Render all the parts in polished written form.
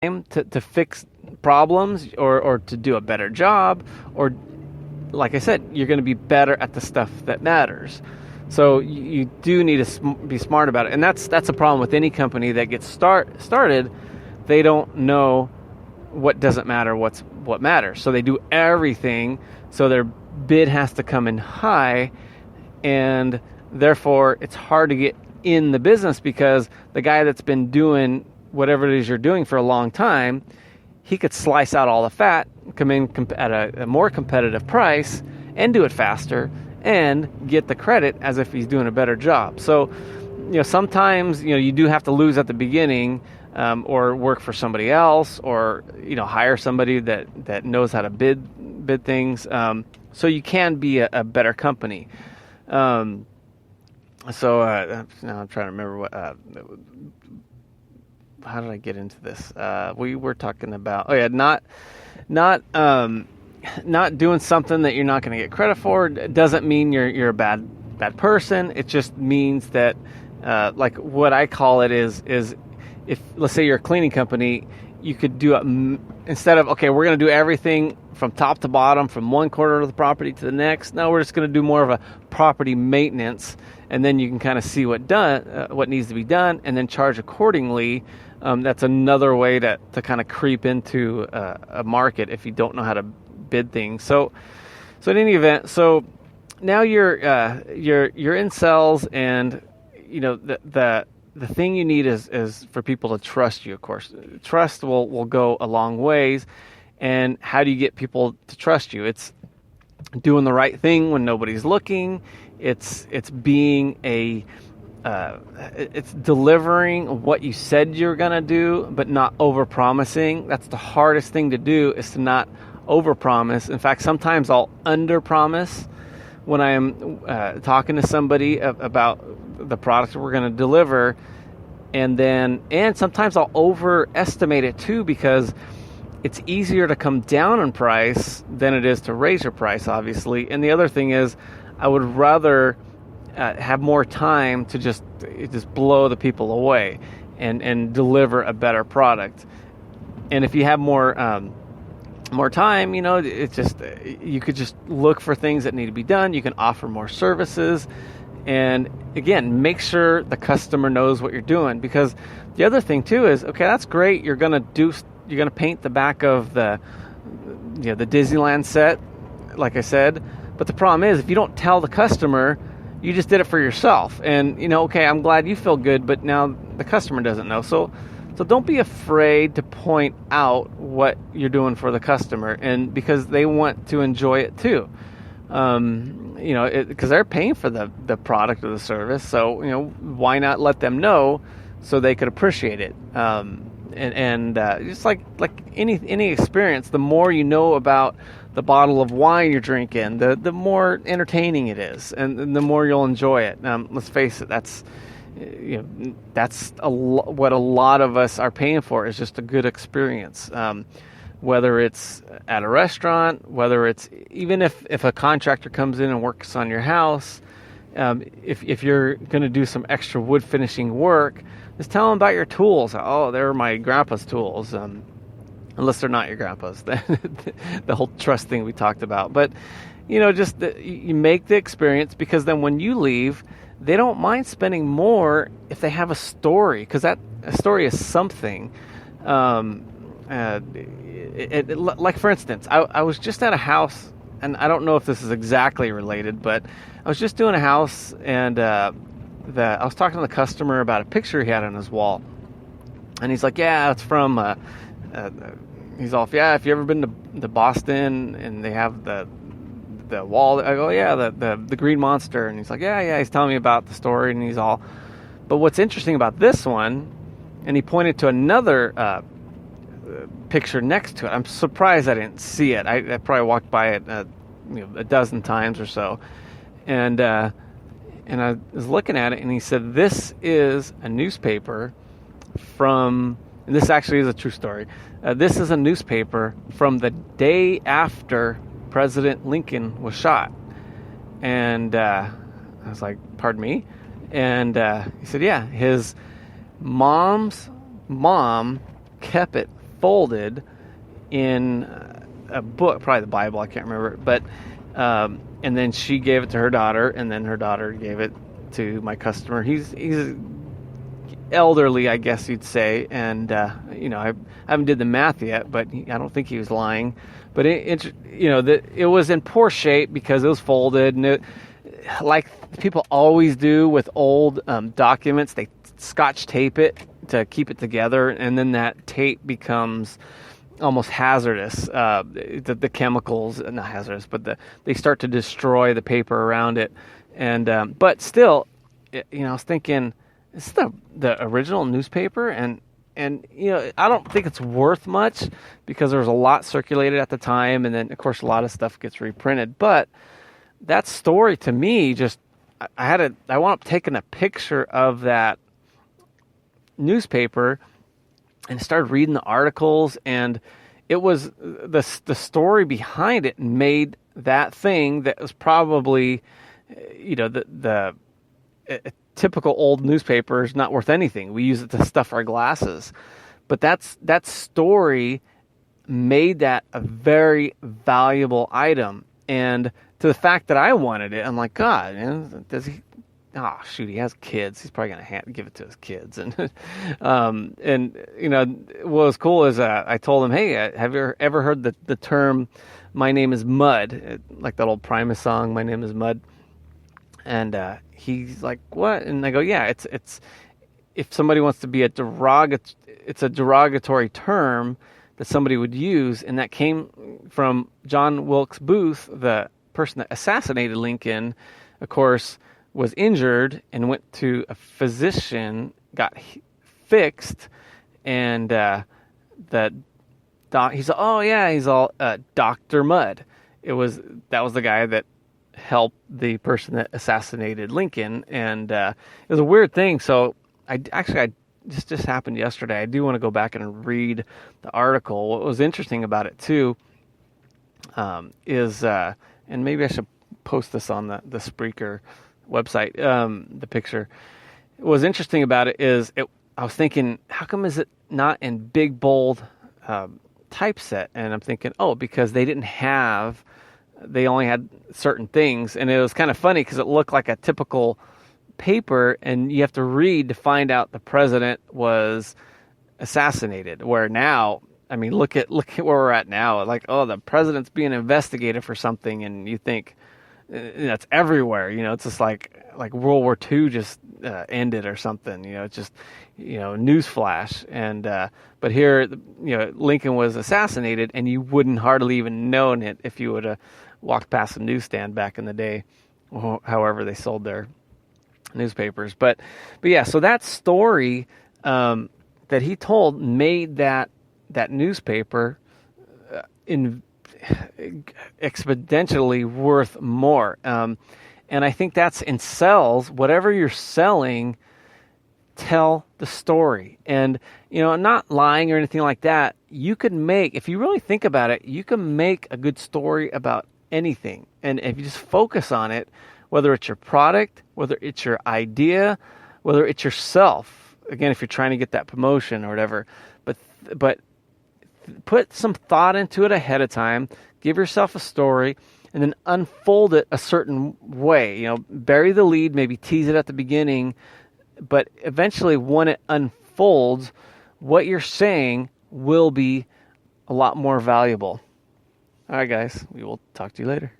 to fix problems or to do a better job, or like I said, you're going to be better at the stuff that matters. So you do need to be smart about it. And that's a problem with any company that gets started. They don't know what doesn't matter, what matters. So they do everything. So their bid has to come in high, and therefore it's hard to get in the business because the guy that's been doing whatever it is you're doing for a long time, he could slice out all the fat, come in at a more competitive price, and do it faster, and get the credit as if he's doing a better job. So, sometimes, you do have to lose at the beginning, or work for somebody else, or, hire somebody that knows how to bid things. So you can be a better company. Now I'm trying to remember what, how did I get into this? We were talking about, not doing something that you're not going to get credit for. It doesn't mean you're a bad person. It just means that, like what I call it is if, let's say you're a cleaning company, you could do it instead of, okay, we're going to do everything from top to bottom, from one corner of the property to the next. No, we're just going to do more of a property maintenance, and then you can kind of see what needs to be done, and then charge accordingly. That's another way to kind of creep into a market if you don't know how to bid things. So in any event, so now you're in sales, and the thing you need is for people to trust you. Of course, trust will go a long ways. And how do you get people to trust you? It's doing the right thing when nobody's looking. It's being it's delivering what you said you're gonna do, but not over-promising. That's the hardest thing to do, is to not over-promise. In fact, sometimes I'll under-promise when I am talking to somebody about the product we're going to deliver, and sometimes I'll overestimate it too, because it's easier to come down in price than it is to raise your price, obviously. And the other thing is, I would rather have more time to just blow the people away and deliver a better product. And if you have more time, it's just, you could just look for things that need to be done. You can offer more services, and again, make sure the customer knows what you're doing. Because the other thing too is, okay, that's great. You're gonna paint the back of the Disneyland set, like I said. But the problem is, if you don't tell the customer, you just did it for yourself. And okay, I'm glad you feel good, but now the customer doesn't know. So don't be afraid to point out what you're doing for the customer, and because they want to enjoy it too. Because they're paying for the product or the service. So, why not let them know so they could appreciate it? And just like any experience, the more you know about the bottle of wine you're drinking, the more entertaining it is, and the more you'll enjoy it. Let's face it, that's what a lot of us are paying for, is just a good experience. Whether it's at a restaurant, whether it's even if a contractor comes in and works on your house, if you're going to do some extra wood finishing work, just tell them about your tools. Oh, they're my grandpa's tools, unless they're not your grandpa's. The whole trust thing we talked about. But you make the experience, because then when you leave, they don't mind spending more if they have a story, because a story is something. Like for instance, I was just at a house, and I don't know if this is exactly related, but I was just doing a house, and I was talking to the customer about a picture he had on his wall, and he's like, "Yeah, it's from." He's off. Yeah, if you ever been to Boston, and they have the wall, I go, "Yeah, the Green Monster," and he's like, "Yeah." He's telling me about the story, and he's all. But what's interesting about this one, and he pointed to another picture next to it. I'm surprised I didn't see it. I probably walked by it a dozen times or so, and I was looking at it, and he said, "This is a newspaper from," and this actually is a true story. This is a newspaper from the day after President Lincoln was shot. And I was like, "Pardon me?" And he said, "Yeah, his mom's mom kept it unfolded in a book, probably the Bible, I can't remember, but and then she gave it to her daughter, and then her daughter gave it to my customer. He's elderly, I guess you'd say, and I haven't did the math yet, but I don't think he was lying. But it was in poor shape because it was folded, and like people always do with old documents, they Scotch tape it to keep it together, and then that tape becomes almost hazardous. The chemicals, not hazardous, but they start to destroy the paper around it. And but still, I was thinking, this is the original newspaper, and I don't think it's worth much because there was a lot circulated at the time, and then of course a lot of stuff gets reprinted. But that story to me, I wound up taking a picture of that newspaper and started reading the articles, and it was the story behind it made that thing that was probably the typical old newspaper is not worth anything. We use it to stuff our glasses, but that story made that a very valuable item. And to the fact that I wanted it, I'm like, God, does he? Oh shoot, he has kids. He's probably gonna give it to his kids. And what was cool is I told him, hey, have you ever heard the term "My name is Mud"? Like that old Primus song, "My name is Mud." And he's like, what? And I go, yeah, it's if somebody wants to be it's a derogatory term that somebody would use, and that came from John Wilkes Booth, the person that assassinated Lincoln. Of course, was injured and went to a physician, got fixed, and he's all Dr. Mudd. That was the guy that helped the person that assassinated Lincoln, and it was a weird thing. So I just happened yesterday. I do want to go back and read the article. What was interesting about it too is, and maybe I should post this on the Spreaker website, the picture. What was interesting about it is I was thinking, how come is it not in big bold typeset? And I'm thinking, because they only had certain things, and it was kind of funny because it looked like a typical paper, and you have to read to find out the president was assassinated. Where now, I mean, look at where we're at now. Like, the president's being investigated for something, and you think it's everywhere. It's just like World War II just ended or something. It's just newsflash. And but here, Lincoln was assassinated, and you wouldn't hardly even known it if you would have walked past a newsstand back in the day, however they sold their newspapers. But yeah, so that story that he told made that newspaper exponentially worth more. And I think that's in sales, whatever you're selling, tell the story. And, I'm not lying or anything like that. You could make, if you really think about it, you can make a good story about anything. And if you just focus on it, whether it's your product, whether it's your idea, whether it's yourself, again, if you're trying to get that promotion or whatever, but put some thought into it ahead of time, give yourself a story, and then unfold it a certain way. Bury the lead, maybe tease it at the beginning, but eventually when it unfolds, what you're saying will be a lot more valuable. All right, guys, we will talk to you later.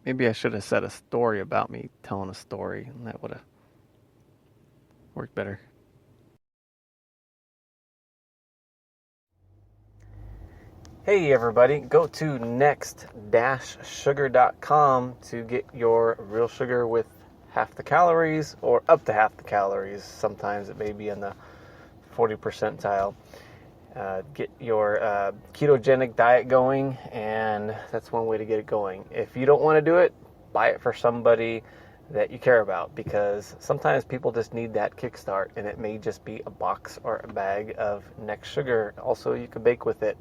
Maybe I should have said a story about me telling a story, and that would have worked better. Hey everybody, go to next-sugar.com to get your real sugar with half the calories or up to half the calories. Sometimes it may be in the 40 percentile. Get your ketogenic diet going, and that's one way to get it going. If you don't want to do it, buy it for somebody that you care about, because sometimes people just need that kickstart, and it may just be a box or a bag of Next Sugar. Also, you can bake with it.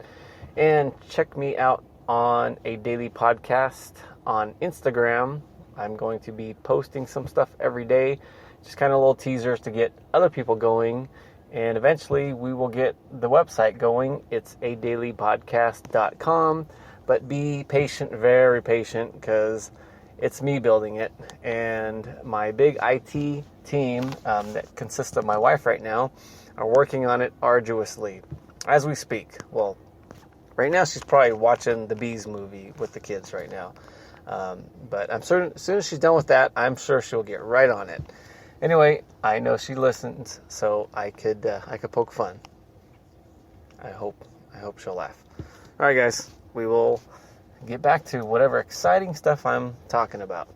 And check me out on A Daily Podcast on Instagram. I'm going to be posting some stuff every day, just kind of little teasers to get other people going, and eventually we will get the website going. It's adailypodcast.com, but be patient, very patient, because it's me building it, and my big IT team that consists of my wife right now are working on it arduously as we speak. Well, right now she's probably watching the Bees movie with the kids right now. But I'm certain as soon as she's done with that, I'm sure she'll get right on it. Anyway, I know she listens, so I could poke fun. I hope she'll laugh. All right, guys, we will get back to whatever exciting stuff I'm talking about.